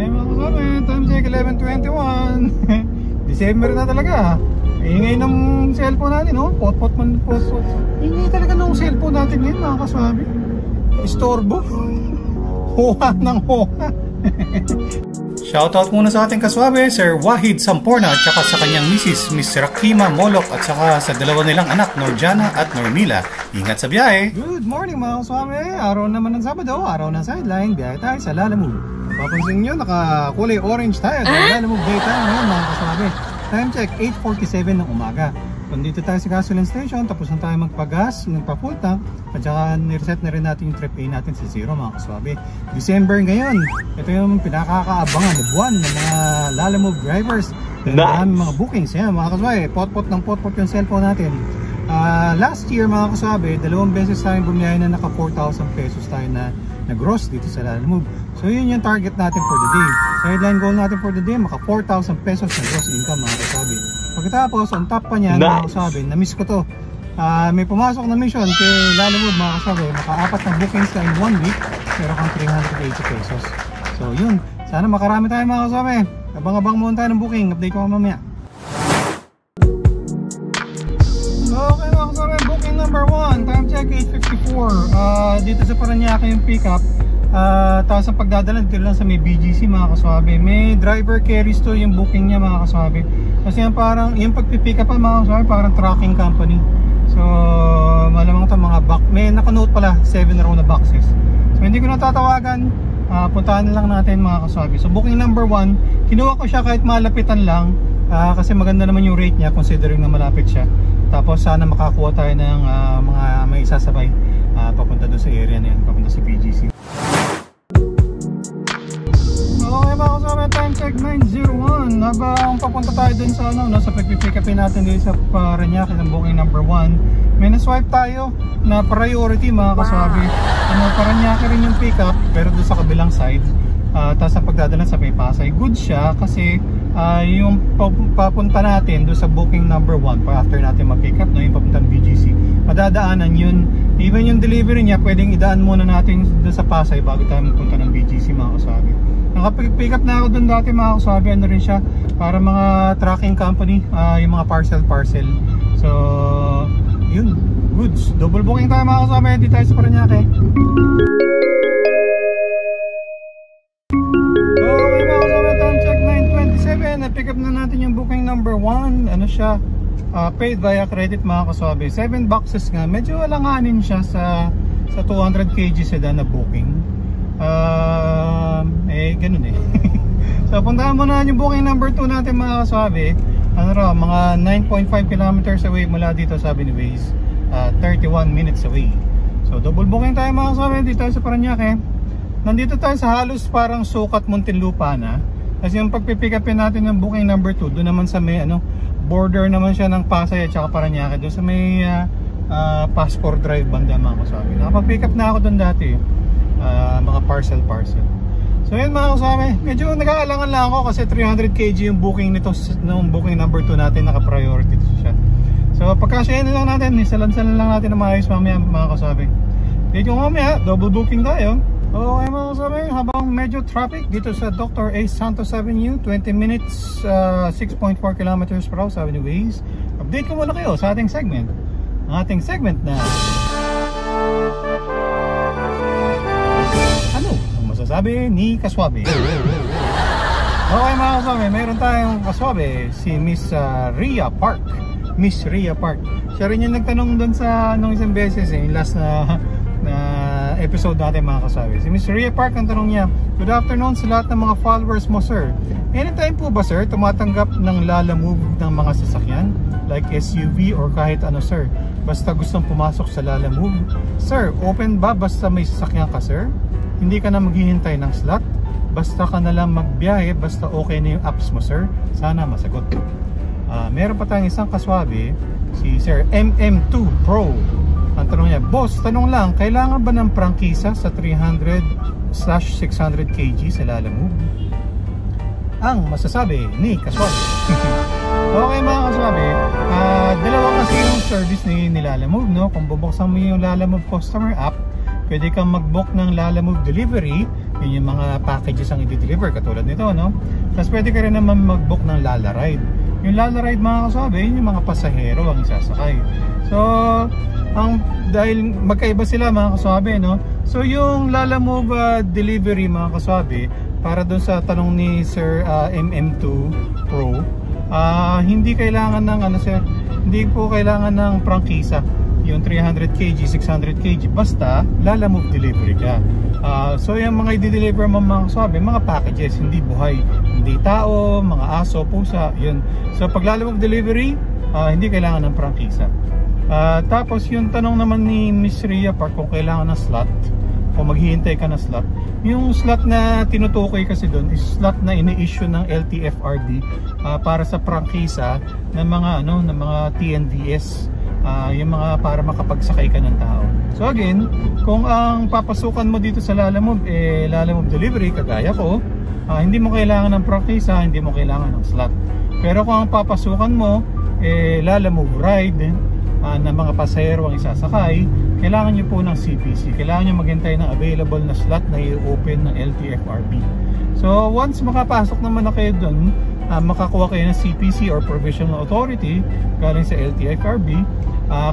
Ay mga kasama, time check 11:21. December na talaga. Ingay ng cellphone natin, oh. Pot-pot man, pot-pot. Ingay talaga ng cellphone natin ngayon mga kaswabe. Istorbo. Huha ng huha. Shoutout muna sa ating kaswabe, Sir Wahid Samporna at saka sa kanyang misis, Miss Rakima Molok at saka sa dalawa nilang anak, Norjana at Normila. Ingat sa biyahe! Good morning mga kaswabe! Araw naman ng Sabado, araw ng sideline, biyahe tayo sa Lalamove. Papansin nyo, nakakulay orange tayo sa Lalamove day tayo ngayon mga kaswabe. Time check, 8:47 ng umaga. Nandito tayo sa gasoline station, tapos na tayo magpagas, magpa-full tank, at saka nireset na rin natin yung trip A natin sa zero mga kaswabe. December ngayon, ito yung pinakakaabangan na buwan ng mga Lalamove drivers. Marami mga bookings, yan mga kaswabe, pot-pot ng pot-pot yung cellphone natin. Last year mga kaswabe, 2 beses tayong bumiyahe na naka 4,000 pesos tayo na gross dito sa Lalamove. So yun yung target natin for the day. Sideline goal natin for the day, maka 4,000 pesos na gross income mga kaswabe. Pagkatapos, on top pa niyan, mga kasabi, na-miss ko to. May pumasok na mission kay Lalamove mga kasabi, maka-4 na bookings na in 1 week, pero kang 380 pesos. So yun, sana makarami tayo mga kasabi. Abang-abang muna tayo ng booking, update ko mamaya. Okay mga kasabi, booking number 1, time check 8:54. Dito sa Paranaque yung pickup. Tapos ang pagdadala dito lang sa may BGC mga kaswabe. May driver carries to yung booking niya mga kaswabe. Kasi yan parang, yung pagpipick up mga kaswabe, parang tracking company. So malamang ito mga box. May nakanote pala 7 row na boxes. So hindi ko natatawagan, puntahan na lang natin mga kaswabe. So booking number 1, kinuha ko siya kahit malapitan lang, kasi maganda naman yung rate niya considering na malapit siya. Tapos sana makakuha tayo ng mga may isasabay papunta doon sa area na yan, papunta sa BGC. Okay mga kasama, time check 9:01. Habang papunta tayo dun sa sa pag-pick upin natin dito sa Paranaque ng booking number 1, may na-swipe tayo na priority mga kasabi. Paranaque rin yung pick up pero dun sa kabilang side. Tapos ang pagdadala sa may Pasay, good siya kasi yung papunta natin dun sa booking number 1 after natin mag-pick up, yung papuntang BGC, madadaanan yun. Even yung delivery niya, pwedeng idaan muna natin dun sa Pasay bago tayo magpunta ng BGC mga kasabi. Nakapag-pick up na ako dun dati mga kasabi, ano rin siya, para mga tracking company, yung mga parcel. So yun, goods. Double booking tayo mga kasabi, hindi tayo sa Paranaque. Okay mga kasabi, time check 9:27. Na-pick up na natin yung booking number 1. Ano siya, paid via credit mga kasabi. 7 boxes nga, medyo alanganin siya sa 200 kg sedan na booking. Ganun eh. So puntahan muna yung booking number 2 natin mga kasabi. Ano raw, mga 9.5 kilometers away mula dito sabi ni Waze, 31 minutes away. So double booking tayo mga kasabi, dito tayo sa Paranaque. Nandito tayo sa halos parang sukat Muntinlupa na. Kasi yung pagpipick upin natin ng booking number 2, doon naman sa may border naman siya ng Pasay at saka Paranaque, doon sa may Passport Drive banda mga kasabi. Nakapag-pick up na ako doon dati, mga parcel. So yun mga kasabi, medyo nag-aalangan lang ako kasi 300 kg yung booking nito, nung booking number 2 natin, naka-priority siya. So pagkasyahin na lang natin, isalansan lang natin na maayos mamaya mga kasabi. Dito mamaya, double booking tayo. Okay mga kasabi, habang medyo traffic dito sa Dr. A. Santos Avenue, 20 minutes, 6.4 kilometers per hour sabi ni Waze. Update ko muna kayo sa ating segment. Ang ating segment na ano ang masasabi ni Kaswabe? Okay mga kasabi, meron tayong kaswabe, si Miss Rhea Park. Miss Rhea Park. Siya rin yung nagtanong doon sa nung isang beses yung last na episode natin mga kasabi. Si Miss Rhea Park, ang tanong niya, good afternoon sa lahat ng mga followers mo sir. Anytime po ba sir tumatanggap ng Lalamove ng mga sasakyan like SUV or kahit ano sir? Basta gustong pumasok sa Lalamove. Sir, open ba basta may sasakyan ka sir? Hindi ka na maghihintay ng slot? Basta ka na lang magbiyahe, basta okay na yung apps mo sir? Sana masagot. Meron pa tayong isang kaswabe, si Sir MM2 Pro. Ang tanong niya, boss, tanong lang, kailangan ba ng prangkisa sa 300/600 kg sa Lalamove? Ang masasabi ni Kaswabe. Okay mga kaswabe, dalawa kasi yung service ni Lalamove, no? Kung bubuksan mo yung Lalamove customer app, pwede kang mag-book ng Lalamove delivery Yun yung mga packages ang i-deliver katulad nito, no? Tapos pwede ka rin naman mag-book ng Lala Ride. Yung Lala Ride, mga kasabi, yun yung mga pasahero ang isasakay. So dahil magkaiba sila, mga kasabi, no? So yung Lala Move delivery, mga kasabi, para doon sa tanong ni Sir MM2 Pro, hindi kailangan ng sir, hindi po kailangan ng prangkisa yung 300 kg, 600 kg, basta Lala Move delivery ka. So yung mga i-deliver mo, mga kasabi, mga packages, hindi buhay, hindi tao, mga aso, pusa, yun. So pag Lala Move delivery, hindi kailangan ng prangkisa. Tapos yung tanong naman ni Miss Rhea Park kung kailangan ng slot, kung maghihintay ka ng slot, yung slot na tinutukoy kasi doon is slot na ini-issue ng LTFRB para sa prangkisa ng mga ng mga TNVS, yung mga para makapagsakay ka ng tao. So again, kung ang papasukan mo dito sa Lala Move Lala Move delivery kagaya ko, hindi mo kailangan ng prangkisa, hindi mo kailangan ng slot. Pero kung ang papasukan mo Lala Move ride na mga pasahero ang isasakay, kailangan nyo po ng CPC. Kailangan nyo maghintay ng available na slot na i-open ng LTFRB. So once makapasok naman na kayo dun, makakuha kayo ng CPC or Provisional Authority galing sa LTFRB,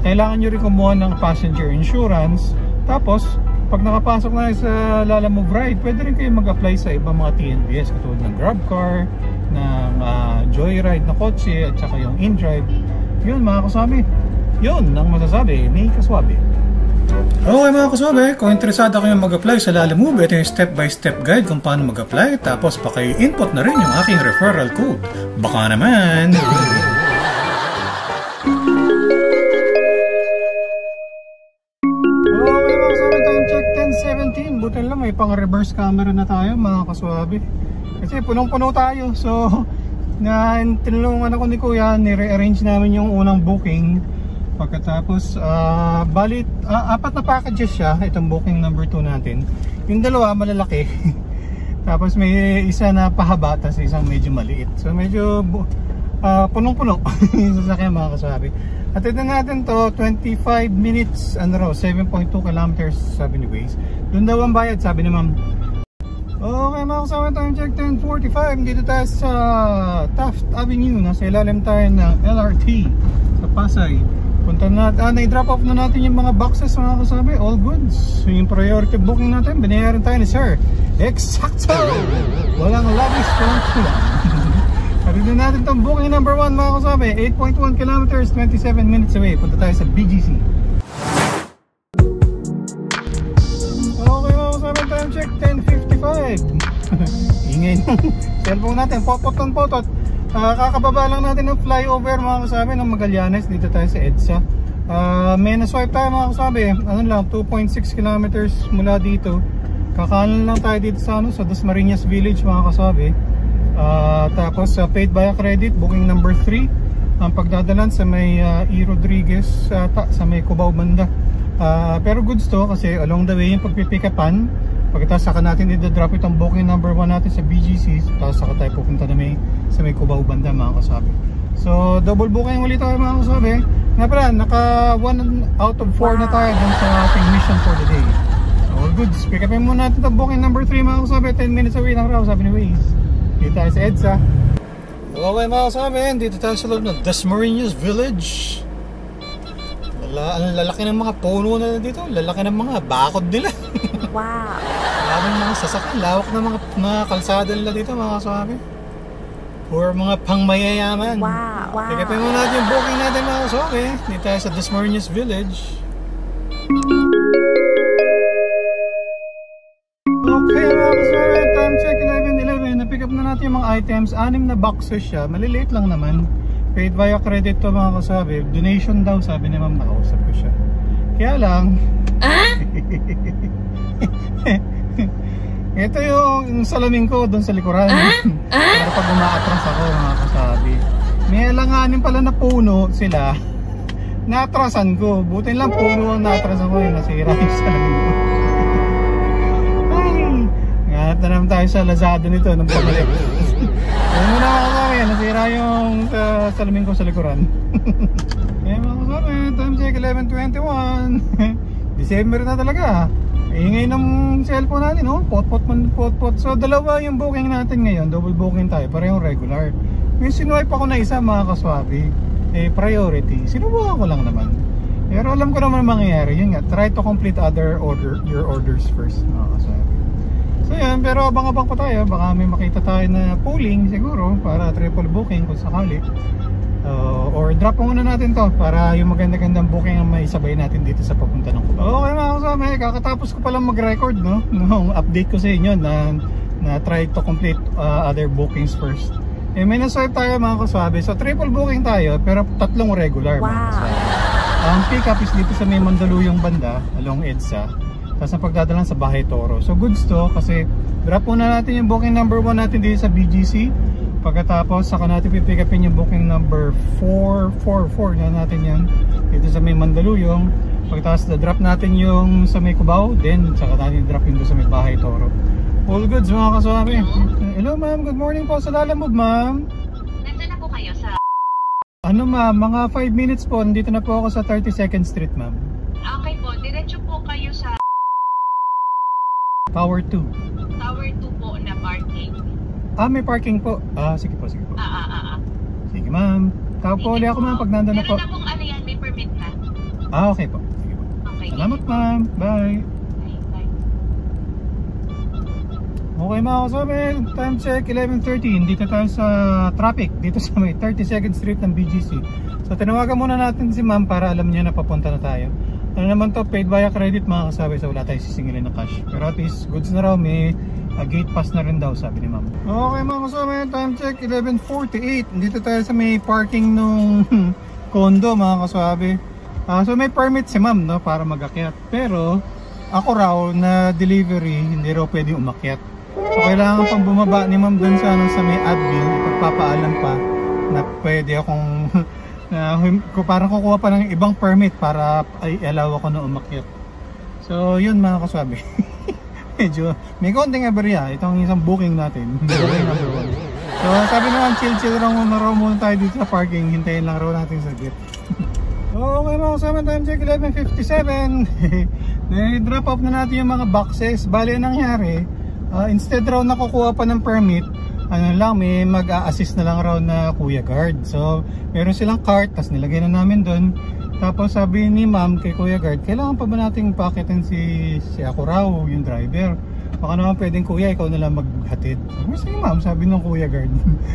kailangan nyo rin kumuha ng passenger insurance. Tapos pag nakapasok na sa Lala Move ride, pwede rin kayo mag-apply sa ibang mga TNVS katulad ng GrabCar, ng Joyride na kotse, at saka yung InDrive. Yun, mga kasami, yun ang masasabi ni Kaswabe. Okay, mga kaswabe, kung interesado kayo mag-apply sa Lala Move, ito yung step-by-step guide kung paano mag-apply. Tapos paki-input na rin yung aking referral code. Baka naman. Okay, mga kaswabe, time check 10:17. Buti lang may pang-reverse camera na tayo, mga kaswabe. Kasi punong-puno tayo. So tinulungan ako ni Kuya, nire-arrange namin yung unang booking. Pagkatapos balit apat na packages siya, itong booking number 2 natin. Yung dalawa malalaki. Tapos may isa na pahaba, tapos isang medyo maliit. So medyo punong-puno yung sasakyan, mga kasabi. At ito natin to 25 minutes 7.2 kilometers sabi ni Waze. Doon daw ang bayad, sabi ni Ma'am. Okay, mga kasama, time check 10:45. Dito tayo sa Taft Avenue. Nasa ilalim tayo ng LRT sa Pasay. Punta na, na-drop off na natin yung mga boxes, mga kasabi. All goods. So, yung priority booking natin, binayaran tayo ni Sir. Exacto! Walang labis, walang kulang. Karito natin itong booking number 1, mga kasabi. 8.1 kilometers, 27 minutes away. Punta tayo sa BGC. Okay, mga kasabi, time check 10:55. Ingay ng cellphone natin, potot. Kakababa lang natin ng flyover, mga kasabi, ng Magallanes. Dito tayo sa EDSA. May na-swipe tayo, mga kasabi, 2.6 kilometers mula dito. Kakanan lang tayo dito sa Dasmariñas Village, mga kasabi. Tapos paid by credit, booking number 3. Ang pagdadalan sa may E. Rodriguez, sa may Cubao banda. Pero goods to kasi along the way yung pagpipikapan. Pagkatapos saka natin i-drop itong booking number 1 natin sa BGC. Tapos saka tayo pupunta na sa may Cubao banda, mga kasabi. So double booking ulit tayo, mga kasabi. Nga pala, naka 1 out of 4 na tayo dun sa ating mission for the day. So all goods. Pick upin muna natin itong booking number 3, mga kasabi. 10 minutes away lang raw, sabi ni Waze. Dito tayo sa EDSA. Okay, mga kasabi, dito tayo sa loob ng Dasmariñas Village. Ang lalaki ng mga puno na dito, lalaki ng mga bakod nila. Wow. Maraming mga sasakyan, lawak ng mga kalsada nila dito, mga kasabi. For mga pangmayayaman. Wow. Tikipin mo natin yung booking natin, mga kasabi. Dito tayo sa Dasmariñas Village. Okay, mga kasabi, time check 11:11. Na-pick up na natin yung mga items. 6 na boxes siya, maliliit lang naman. Paid via credit to, mga kasabi. Donation daw, sabi ni Ma'am, nakausap ko siya. Kaya lang ito yung salamin ko doon sa likuran. Para pag umaatras ako, mga kasabi, may alanganin pala na puno sila. Naatrasan ko. Buti lang puno ang naatrasan ko, yung nasira yung salamin ko. Ay, nganap na naman tayo sa Lazada nito ng pabalik. Ayun mo na, mga kasabi, nasira yung salamin ko sa likuran. Kaya, mga kasabi, time check 11:21. December na talaga. Ingay ng cellphone natin, oh. Pot-pot man, pot-pot. So dalawa yung booking natin ngayon, double booking tayo, parehong regular. Yung sinuwipe ako na isa, mga kaswabe, priority. Sinubukan ko lang naman. Pero alam ko naman mangyayari. Yun nga, try to complete your orders first, mga kaswabe. So yan, pero abang-abang pa tayo. Baka may makita tayo na pooling siguro para triple booking kung sakali. Or drop muna natin to para yung maganda-gandang booking ang may sabay natin dito sa papunta ng Cubao. Okay mga kasama, kakatapos ko palang mag-record, no? Nung update ko sa inyo na try to complete other bookings first. May naswipe tayo mga kaswabe. So triple booking tayo pero tatlong regular. Wow. Ang pick up is dito sa may Mandaluyong banda along EDSA. Tapos ang pagdadalan sa Bahay Toro. So goods to kasi drop muna natin yung booking number 1 natin dito sa BGC. Pagkatapos saka natin pipick upin yung booking number 444 na natin yan dito sa may Mandaluyong. Pagkatapos drop natin yung sa may Cubao, then saka natin drop yung sa may Bahay Toro. All goods mga kaswabe. Hello ma'am, good morning po sa Lalamove ma'am. Nandiyan na po kayo sa... Ano ma'am, mga 5 minutes po, nandito na po ako sa 32nd Street ma'am. Okay po, diretso po kayo sa... Tower 2. Tower 2 po na parking. May parking po. Sige po, sige po. Sige ma'am. Tawag po ulit ako ma'am pag nandun na po. Meron na pong ano yan, may permit na. Okay po. Sige po. Okay. Salamat ma'am. Bye. Bye. Okay mga kasama, time check 11:13. Dito tayo sa traffic. Dito sa may 32nd Street ng BGC. So tinawagan muna natin si ma'am para alam niya na papunta na tayo. Ano naman to, paid via credit mga kasabi, so wala tayong sisingilin ng cash. Pero at least goods na raw, may gate pass na rin daw, sabi ni ma'am. Okay mga kasabi, time check 11:48. Dito tayo sa may parking nung condo mga kasabi. So may permit si ma'am, no, para mag-akyat. Pero ako raw na delivery, hindi raw pwedeng umakyat. So kailangan pang bumaba ni ma'am dun sa may admin, ipagpapaalam pa na pwede akong parang kukuha pa ng ibang permit para i-allow ako na umakyat. So yun mga kaswabe. Medyo may konting aberya itong isang booking natin. Booking number 1. So sabi naman chill raw muna tayo dito sa parking. Hintayin lang raw natin sa gate. Okay mga kasama, time check 11:57. Drop off na natin yung mga boxes. Bali nangyari, instead raw nakukuha pa ng permit, ano lang, may mag-a-assist na lang raw na kuya guard. So meron silang cart, tas nilagay na namin doon. Tapos sabi ni ma'am kay kuya guard, kailangan pa ba nating paketin si ako raw, yung driver? Baka naman pwedeng kuya, ikaw na lang maghatid. Sige ma'am, sabi ng kuya guard.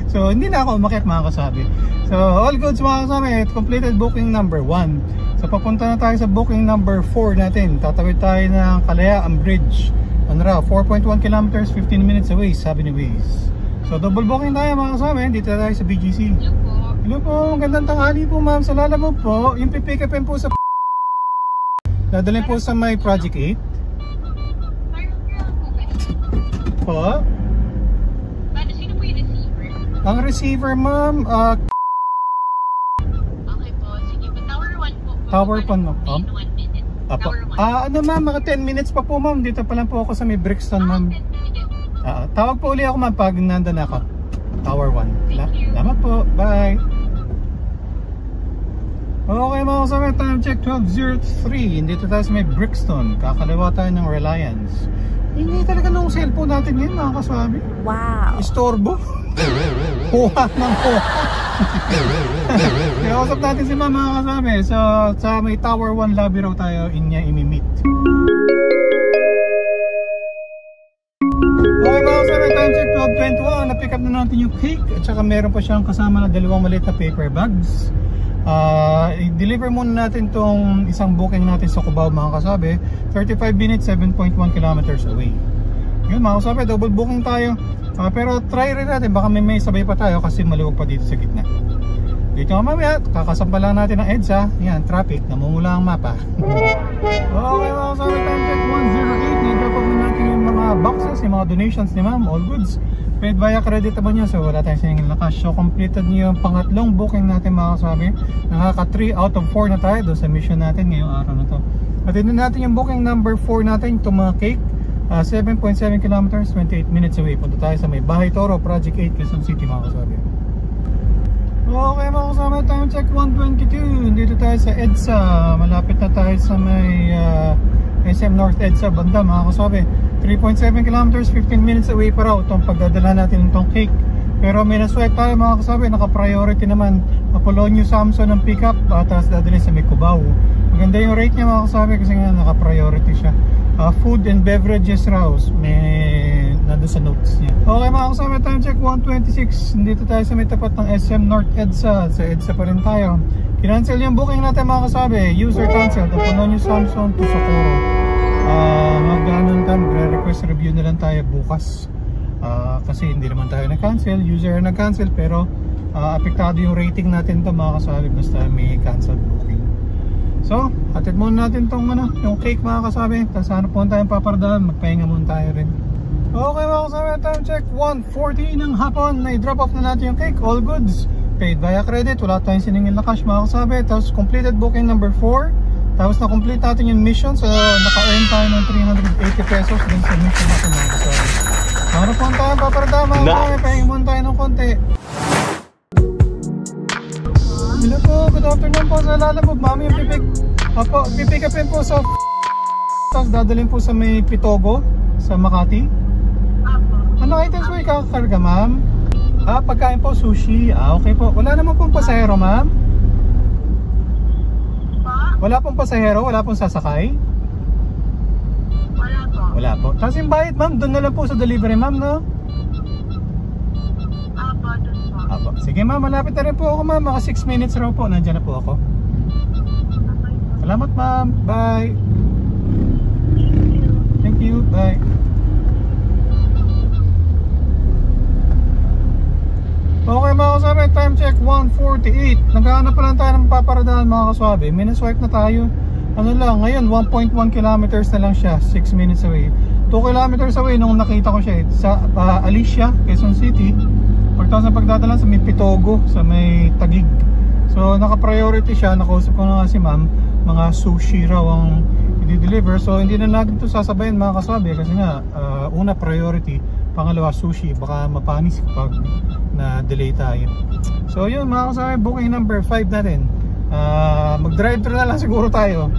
So hindi na ako umakyat mga kasabi. So all goods mga kasabi, completed booking number 1. So papunta na tayo sa booking number 4 natin. Tatawid tayo ng Kalayaan Bridge. Ano raw, 4.1 kilometers, 15 minutes away, sabi ni Waze. So double booking tayo mga kasama, dito tayo sa BGC. Hello po, magandang tanghali po ma'am. Sa Lalamove po, yung pipick upin po sa dadalhin po sa may Project 8 po. Sino po yung receiver? Ang receiver ma'am, Okay po, sige po, Tower 1 po. Tower 1 ma'am. 1 minute. Apo. Tower 1. Ano ma'am, mga 10 minutes pa po ma'am. Dito pa lang po ako sa may Brixton ma'am. 10 minutes. Tawag po ulit ako ma'am pag nandun ako. Tower 1. Thank you. Salamat po. Bye. Okay mga kasama, time check 12:03. Dito tayo sa may Brixton. Kakaliwa tayo ng Reliance. Hindi talaga nung cellphone natin ngayon mga kaswabi. Wow. Istorbo. Huha ng huha. Kaya usap natin si ma'am mga kaswabi. So sa may Tower 1 lobby raw tayo niya imi-meet. Okay mga kasama, time check 12:21. Na-pick up na natin yung cake. At saka meron pa siyang kasama na dalawang maliit na paper bags. I-deliver muna natin tong isang booking natin sa Cubao mga kasabi. 35 minutes, 7.1 kilometers away. Yun mga kasabi, double booking tayo. Pero try rin natin, baka may sabay pa tayo kasi maluwag pa dito sa gitna. Dito nga mamaya, kakasampa lang natin ang EDSA. Yan, traffic, namumula ang mapa. Okay mga kasabi, time check 1:08. Nag-drop off na natin yung mga boxes, yung mga donations ni ma'am, all goods. Paid via credit naman niya, so wala tayong siningil na cash. So completed niyo yung pangatlong booking natin mga kasabi. Nakaka 3 out of 4 na tayo doon sa mission natin ngayong araw na to. At din natin yung booking number 4 natin, itong mga cake. 7.7 kilometers, 28 minutes away. Punta tayo sa may Bahay Toro, Project 8, Quezon City mga kasabi. Okay mga kasama, time check 1:22. Dito tayo sa EDSA. Malapit na tayo sa may SM North EDSA banda mga kasabi. 3.7 kilometers, 15 minutes away pa raw itong pagdadala natin itong cake. Pero may naswipe tayo mga kasabi, naka-priority naman Apolonio Samson ng pickup at dadalhin sa may Cubao. Maganda yung rate niya mga kasabi kasi nga naka-priority siya. Food and beverages raw, may nandun sa notes niya. Okay mga kasabi, time check 1:26. Dito tayo sa may tapat ng SM North EDSA. Sa EDSA pa rin tayo. Kinancel yung booking natin mga kasabi. User cancel, Apolonio Samson to Socorro. Magre-request review na lang tayo bukas. Kasi hindi naman tayo nag-cancel, user nag-cancel, pero apektado yung rating natin ito mga kasabi basta may cancel booking. So, hatid muna natin tong yung cake mga kasabi. Tapos hanap po tayong paparadahan, magpahinga muna tayo rin. Okay mga kasabi, time check 1:40 ng hapon. Na-drop off na natin yung cake, all goods paid via credit, wala tayong siningil na cash mga kasabi. Tapos completed booking number 4. Tapos na-complete natin yung mission, so naka-earn tayo ng 380 pesos din sa mission natin mga kasabi. Hanap po tayo paparadahan mga kasabi, pahinga muna tayo ng konti. Hello po, good afternoon po sa Lalabog. Mami yung pipick upin po sa tapos dadalhin po sa may Pitogo sa Makati. Ano items po ikakarga ma'am? Pagkain po, sushi. Okay po, wala naman pong pasahero ma'am? Wala pong pasahero, wala pong sasakay? Wala po. Wala po. Tapos yung bayad ma'am, doon na lang po sa delivery ma'am, no? Apo, doon po. Apo. Sige ma'am, malapit na rin po ako ma'am. Mga 6 minutes raw po, nandiyan na po ako. Okay. Salamat ma'am, bye. Thank you, bye. Okay mga kasabi, time check 1:48. Naghahanap pa lang tayo ng paparadahan mga kaswabe. May na-swipe na tayo. Ano lang, ngayon 1.1 kilometers na lang siya, 6 minutes away. 2 kilometers away nung nakita ko siya sa Alicia, Quezon City. Pagtapos ng pagdadala sa may Pitogo, sa may Taguig. So naka-priority siya, nakausap ko na nga si ma'am. Mga sushi raw ang i-deliver. So hindi na natin ito sasabayin mga kaswabe kasi nga una priority, pangalawa sushi, baka mapanis kapag na-delay tayo. So yun mga kasama, booking number 5 natin. Mag-drive-thru na lang siguro tayo.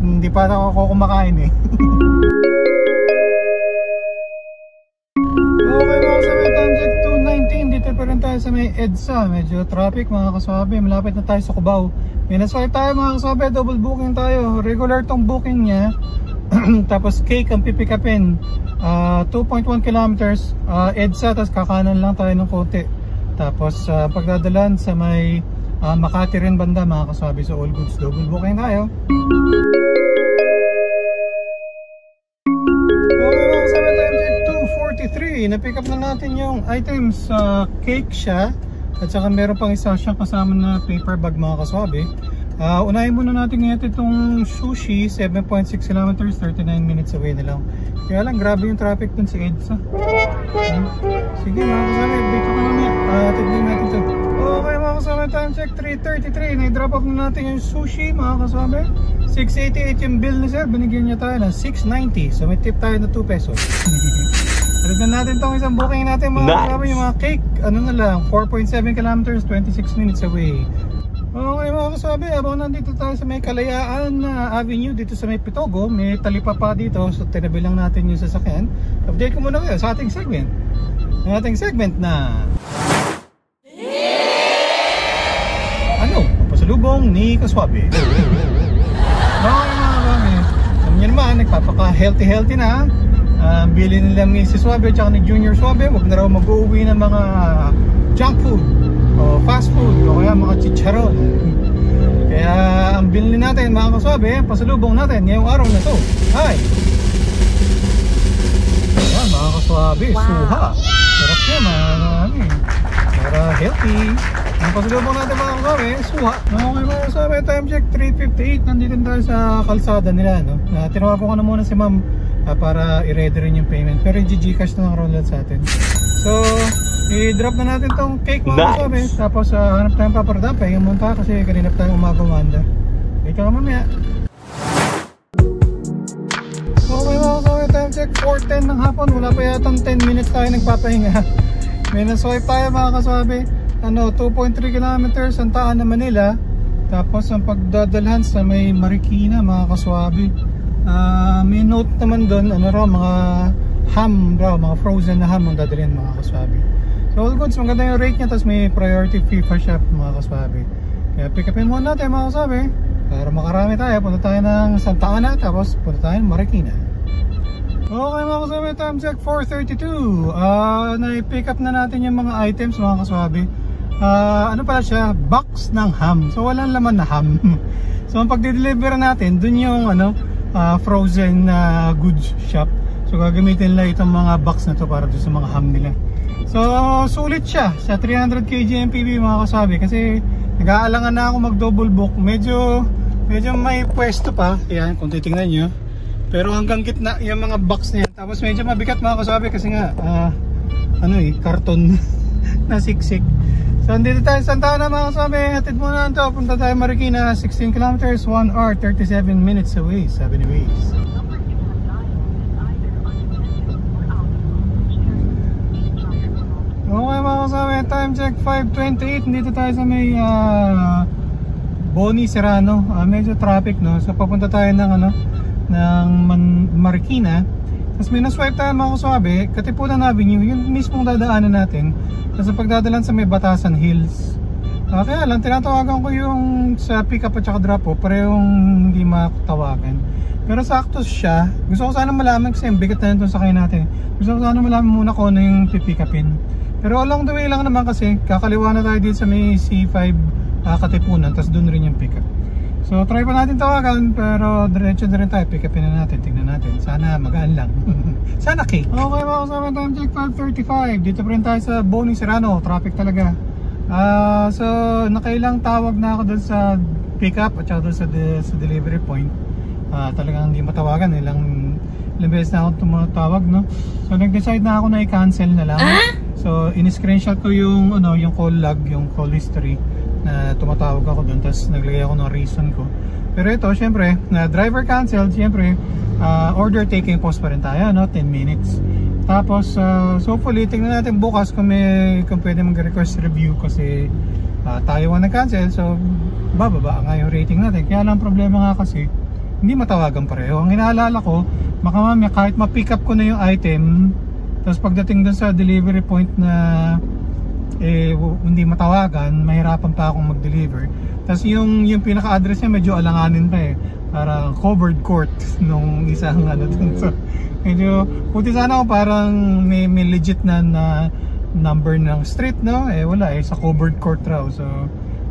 Hindi pa ako kumakain eh. Okay mga kasama, time check 2:19. Dito pa rin tayo sa may EDSA. Medyo traffic mga kasabi. Malapit na tayo sa Cubao. May naswipe tayo mga kasabi, double booking tayo. Regular tong booking niya. Tapos cake ang pipikapin. 2.1 kilometers EDSA, tapos kakanan lang tayo ng konti. Tapos pagdadalan sa may Makati rin banda mga kasabi. So all goods, double booking tayo. Okay mga kasabi, time check 2:43. Na-pick up na natin yung items. Cake siya, at saka meron pang isa siyang kasama na paper bag mga kasabi. Unahin muna natin ngayon itong sushi. 7.6 kilometers, 39 minutes away na lang. Kaya lang grabe yung traffic dun sa EDSA. Sige mga kasama, dito ka naman. Tignan natin ito. Okay mga kasama, time check 3:33. Na-drop off na natin yung sushi mga kasama. 688 yung bill ni sir. Binigyan niya tayo ng 690. So may tip tayo na 2 pesos. Tignan natin itong isang booking natin mga kasama. Yung mga cake, ano na lang, 4.7 kilometers, 26 minutes away. Okay mga kasabi, abang nandito tayo sa may Kalayaan Avenue dito sa may Pitogo, may talipapa dito, so tinabi lang natin yung sasakyan. Update ko muna kayo sa ating segment. Ang ating segment na ano? Pasalubong ni Kaswabe. Okay mga kami, alam nyo naman, nagpapaka-healthy na. Bili nila ni si Swabe at ni Junior Swabe, huwag na raw mag-uwi ng mga junk food o fast food o kaya mga chicharon. Kaya ang binili natin mga kaswabe, pasalubong natin ngayong araw na to ay ayan mga kaswabe, suha. Sarap siya marami, para healthy. Ang pasalubong natin mga kaswabe, suha. Okay mga kaswabe, time check 3:58. Nandito tayo sa kalsada nila, no? Tinawagan ko na muna si ma'am para i-ready rin yung payment, pero i-Gcash na lang roll sa atin. So i-drop na natin tong cake mga kasabi. Tapos hanap tayong paparada. Pahinga muna kasi kanina pa tayong umagawanda. Wait ka mamaya. Okay mga kasabi, time check 4:10 ng hapon. Wala pa yatang 10 minutes tayo nagpapahinga. May na-swipe tayo mga kasabi. 2.3 kilometers ang Taan na Manila. Tapos ang pagdadalhan sa may Marikina mga kaswabi. May note naman doon, ano raw, mga ham raw, mga frozen na ham ang dadalhin mga kaswabe. So all goods, maganda yung rate niya, tapos may priority fee pa siya mga kaswabe. Kaya pick upin muna natin mga kaswabe para makarami tayo. Punta tayo ng Santa Ana, tapos punta tayo ng Marikina. Okay mga kaswabe, time check 4:32. Na-pick up na natin yung mga items mga kaswabe. Ano pala siya, box ng ham. So walang laman na ham. So ang pagde-deliver natin, dun yung frozen goods shop. So gagamitin nila itong mga box na to para doon sa mga ham nila. So sulit siya sa 300 kg MPV mga kaswabe, kasi nag-aalangan na ako mag double book. Medyo may pwesto pa. Ayan, kung titingnan nyo. Pero hanggang gitna yung mga box na yan. Tapos medyo mabigat mga kaswabe kasi nga karton na siksik. So andito tayo sa Santa Ana mga kaswabe. Hatid muna ito. Punta tayo Marikina, 16 kilometers, 1 hour 37 minutes away, sabi ni Waze. Okay mga kaswabe, time check 5:28. Dito tayo sa may Boni Serrano. Medyo traffic, no. So papunta tayo ng Marikina. Tapos may naswipe tayo mga kaswabe, Katipunan Avenue, yung mismong dadaanan natin. Tapos pagdadalan sa may Batasan Hills. Kaya lang, tinatawagan ko yung sa pick up at saka drop off, parehong hindi makatawagan. Pero sakto siya. Gusto ko sana malaman kasi ang bigat na nito sa kanya natin. Gusto ko sana malaman muna kung ano yung pick upin. Pero along the way lang naman kasi kakaliwa na tayo dito sa may C5 Katipunan, tapos doon rin yung pick up. So try pa natin tawagan, pero diretso na rin tayo, pick upin na natin, tignan natin. Sana magaan lang. Sana cake. Okay mga kasama, time check 5:35. Dito pa rin tayo sa Boni Serrano, traffic talaga. So nakailang tawag na ako doon sa pick up at saka doon sa delivery point. Talagang hindi matawagan, ilang beses na ako tumatawag, no. So nag-decide na ako na i-cancel na lang. So in-screenshot ko yung call log, yung call history na tumatawag ako doon, tapos naglagay ako ng reason ko. Pero ito syempre, na driver canceled, syempre order taking pause pa rin tayo, 10 minutes. Tapos so hopefully tingnan natin bukas kung pwede mag-request review, kasi tayo ang nag-cancel, so bababa nga yung rating natin. Kaya lang problema nga kasi hindi matawagan pareho. Ang inaalala ko, baka mamaya kahit ma-pick up ko na yung item, tapos pagdating doon sa delivery point na hindi matawagan, mahirapan pa akong mag-deliver. Tapos yung pinaka-address niya medyo alanganin pa parang covered court nung isang dun. So medyo puti sana ako, parang may legit na number ng street, no? Wala sa covered court raw. So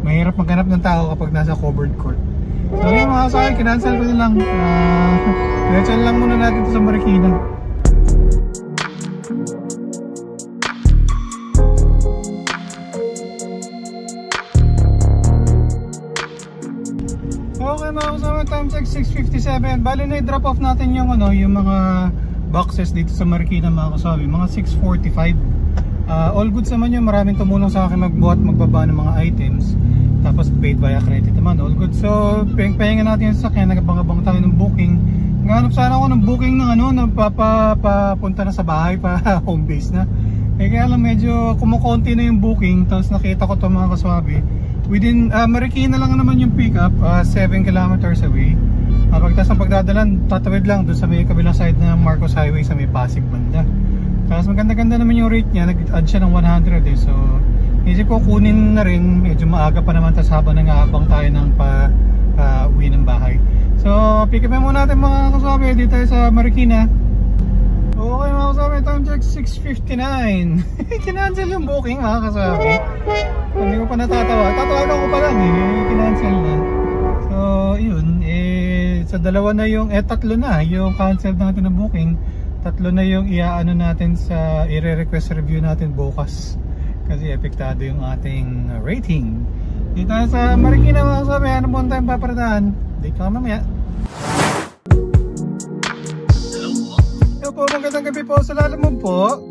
mahirap maghanap ng tao kapag nasa covered court. So yun mga kasama, kinancel ko na lang. Diretso lang muna natin ito sa Marikina. Okay mga kasama, time check 6:57. Bali na i-drop off natin yung mga boxes dito sa Marikina mga kasama, mga 6:45. All goods naman yun, maraming tumulong sa akin magbuhat, magbaba ng mga items. Tapos paid via credit naman, all good. So pahinga natin yung sasakyan, nagabang-abang tayo ng booking. Naghanap sana ako ng booking ng papunta na sa bahay, pa home base na. Kaya lang medyo kumukonti na yung booking. Tapos nakita ko to mga kaswabe, within Marikina lang naman yung pick up, 7 kilometers away. Pagtas ng pagdadalan, tatawid lang doon sa may kabilang side ng Marcos Highway sa may Pasig banda. Tapos maganda-ganda naman yung rate niya, nag-add siya ng 100 So isip ko kunin na rin, medyo maaga pa naman, tas habang nangaabang tayo ng uwi ng bahay. So pick upin muna natin mga kaswabe dito tayo sa Marikina. Okay mga kaswabe, time check 6:59. Kinancel yung booking mga kaswabe. Hindi ko pa tatawagan ko pa lang kinancel na. So yun, sa dalawa na yung, tatlo na yung cancel natin na booking. Tatlo na yung iaano natin sa i-request review natin bukas, kasi epektado yung ating rating. Dito sa Marikina mga kasama, ano po tayong paparadahan? Dito ka mamaya. Hello po, magandang gabi po. Sa lalamog po,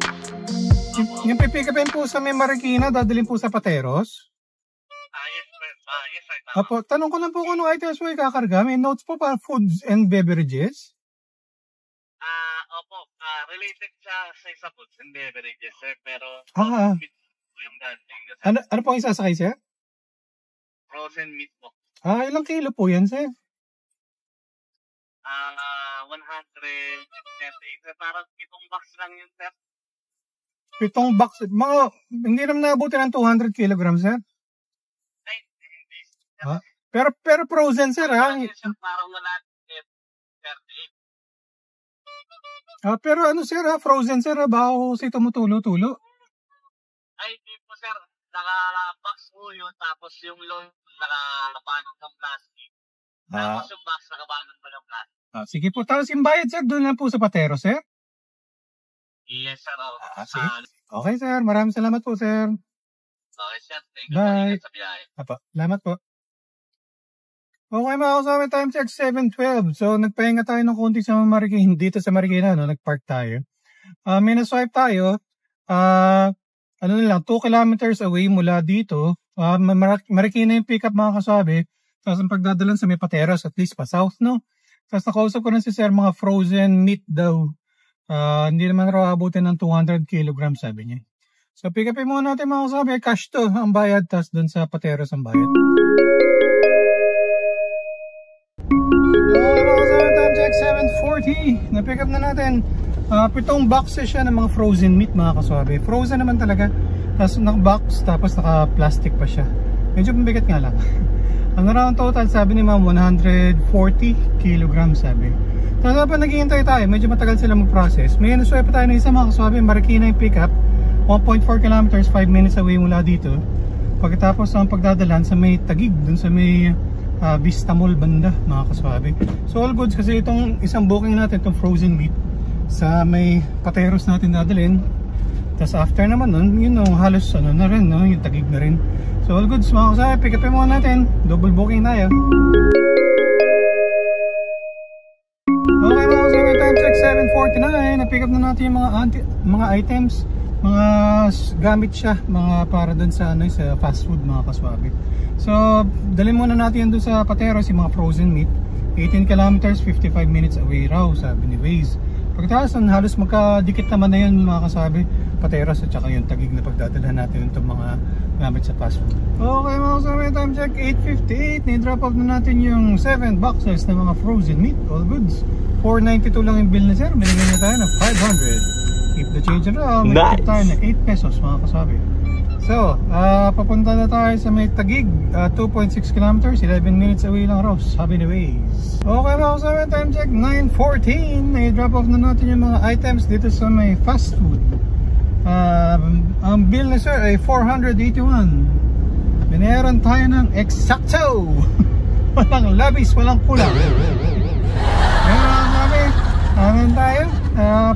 yung pipikapin po sa may Marikina, dadalhin po sa Pateros. Yes sir. Apo, tanong ko lang po kung anong items mo ikakarga. May notes po para foods and beverages. Opo, related sa foods and beverages sir, pero yung dating ano po ang isasakay sir? frozen meat po. Ilang kilo po yan sir? 138. Parang 7 box lang yun, sir. 7 box. Hindi naman naabuti ng 200 kilograms, sir? Ay, hindi. Ha? Pero frozen, sir, ha? Parang wala 38. Pero ano, sir, ha? Frozen, sir, ha? Baka kasi tumutulo-tulo. Ay, hindi po, sir. Naka-box po yun. Tapos yung loan, naka-panog ng plastic. Tapos yung box, naka-panog pa ng plastic. Sige po. Tapos yung bayad, sir, doon lang po sa patero, sir? Yes, sir. Sige. Okay, sir. Maraming salamat po, sir. Okay, sir. Thank you. Bye. Sa biyahe. Salamat po. Okay, mga kasama, time check 7:12. So, nagpahinga tayo ng konti sa Marikina. Dito sa Marikina, no? Nag-park tayo. May na-swipe tayo. 2 kilometers away mula dito. Marikina yung pick-up, mga kasabi. Tapos ang pagdadalan sa may Pateros, at least pa south, no? Tapos nakausap ko na si sir, mga frozen meat daw. Hindi naman raw abutin ng 200 kilograms, sabi niya. So, pick-upin muna natin, mga kasabi. Cash to ang bayad, tapos dun sa Pateros ang bayad. Okay, mga kasama, time check 7:40. Na-pick up na natin. 7 boxes siya ng mga frozen meat, mga kasabi. Frozen naman talaga. Tapos naka-box, tapos naka-plastic pa siya. Medyo mabigat nga lang. Ang around total, sabi ni ma'am, 140 kilograms, sabi. Tapos habang naghihintay tayo, medyo matagal sila mag-process. May naswipe pa tayo ng isa, mga kasabi. Marikina yung pick up. 1.4 kilometers, 5 minutes away mula dito. Pagkatapos ang pagdadalan sa may Tagig, dun sa may Vista Mall banda, mga kaswabe. So all goods, kasi itong isang booking natin, itong frozen meat sa may Pateros natin dadalhin. Tapos after naman nun, yun know, halos ano na rin, no? Yung Tagig na rin. So all goods, mga kaswabe, pick upin muna natin. Double booking tayo. Okay, mga kaswabe, time check 7:49. Na-pick up na natin yung mga items, mga gamit siya, mga para dun sa ano, sa fast food, mga kaswabe. So, dalhin muna natin yan doon sa Pateros, yung mga frozen meat. 18 kilometers, 55 minutes away raw, sabi ni Waze. Pagkatapos, halos magkadikit naman na yun, mga kasabi. Pateros at saka yung Tagig na pagdadalhan natin itong mga gamit sa fast food. Okay, mga kasabi, time check 8:58. Ni-drop off na natin yung 7 boxes na mga frozen meat, all goods. 492 lang yung bill na sir. Binigyan na tayo ng 500. Keep the change around. Nice. May tayo na 8 pesos, mga kasabi. So, papunta na tayo sa may Tagig, 2.6 kilometers, 11 minutes away lang raw, sabi ni Waze. Okay, mga kasama, time check 9:14. I-drop off na natin yung mga items dito sa may fast food. Ang bill na sir ay 481. Binayaran tayo ng eksakto. Walang labis, walang kulang. Amen tayo.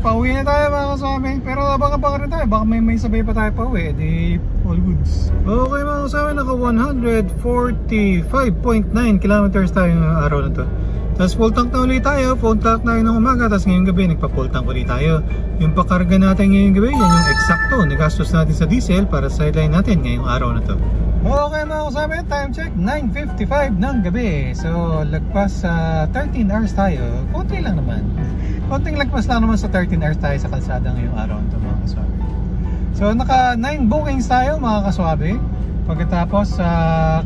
Pauwi na tayo, mga kasama. Pero baka rin tayo, baka may sabay pa tayo pauwi. Di all goods. Okay, mga kasama, naka 145.9 kilometers tayo ng araw na to. Tapos full tank na ulit tayo. Full tank tayo ng umaga. Tapos ngayong gabi nagpa-full tank ulit tayo. Yung pakarga natin ngayong gabi, yan yung eksakto. Nagastos natin sa diesel para sideline natin ngayong araw na to. Okay, mga kasama, time check 9:55 ng gabi. So lagpas sa 13 hours tayo. Konti lang naman. Konting lagpas lang naman sa 13 hours tayo sa kalsada ngayong araw ito, mga kaswabe. So naka 9 bookings tayo, mga kaswabe. Pagkatapos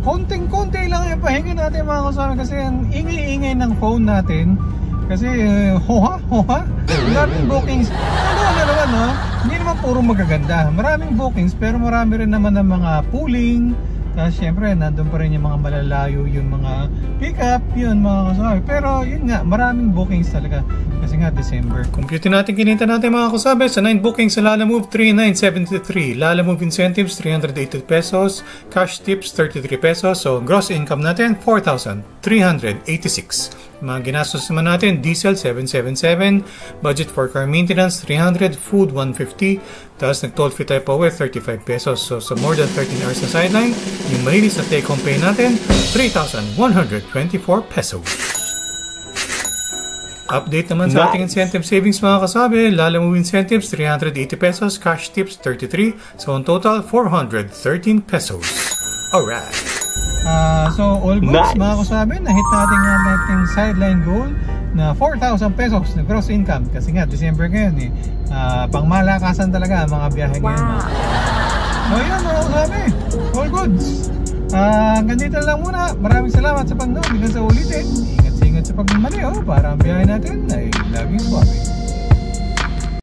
konting-konti lang yung pahinga natin, mga kaswabe, kasi ang ingay-ingay ng phone natin. Kasi hoha maraming bookings. Ano naman, no? Hindi naman puro magaganda. Maraming bookings, pero marami rin naman ng mga pooling. Tapos syempre, nandun pa rin yung mga malalayo, yung mga pick-up, yun, mga kasabi. Pero yun nga, maraming bookings talaga. Kasi nga, December. Compute natin, kinita natin, mga kasabi. Sa 9 bookings sa Lalamove, 3,973. Lalamove incentives, 380 pesos. Cash tips, 33 pesos. So, gross income natin, 4,386. Mga ginastos naman natin, diesel 777, budget for car maintenance 300, food 150, tapos nag-toll fee tayo pa with 35 pesos. So sa more than 13 hours na sideline, yung malinis na take home pay natin 3,124 pesos. Update naman sa ating incentive savings, mga kasabi. Lalamove incentives 380 pesos, cash tips 33, so in total 413 pesos. Alright. So all goods, nice. Mga kasabi, na-hit natin ang ating sideline goal na 4,000 pesos na gross income. Kasi nga, December ngayon eh. Pangmalakasan talaga ang mga biyahe ngayon. So yun, mga kasabi, all goods. Hanggang dito lang muna. Maraming salamat sa panonood. Hanggang sa ulitin. Ingat sa pagmamaneo para ang biyahe natin ay laging swabe.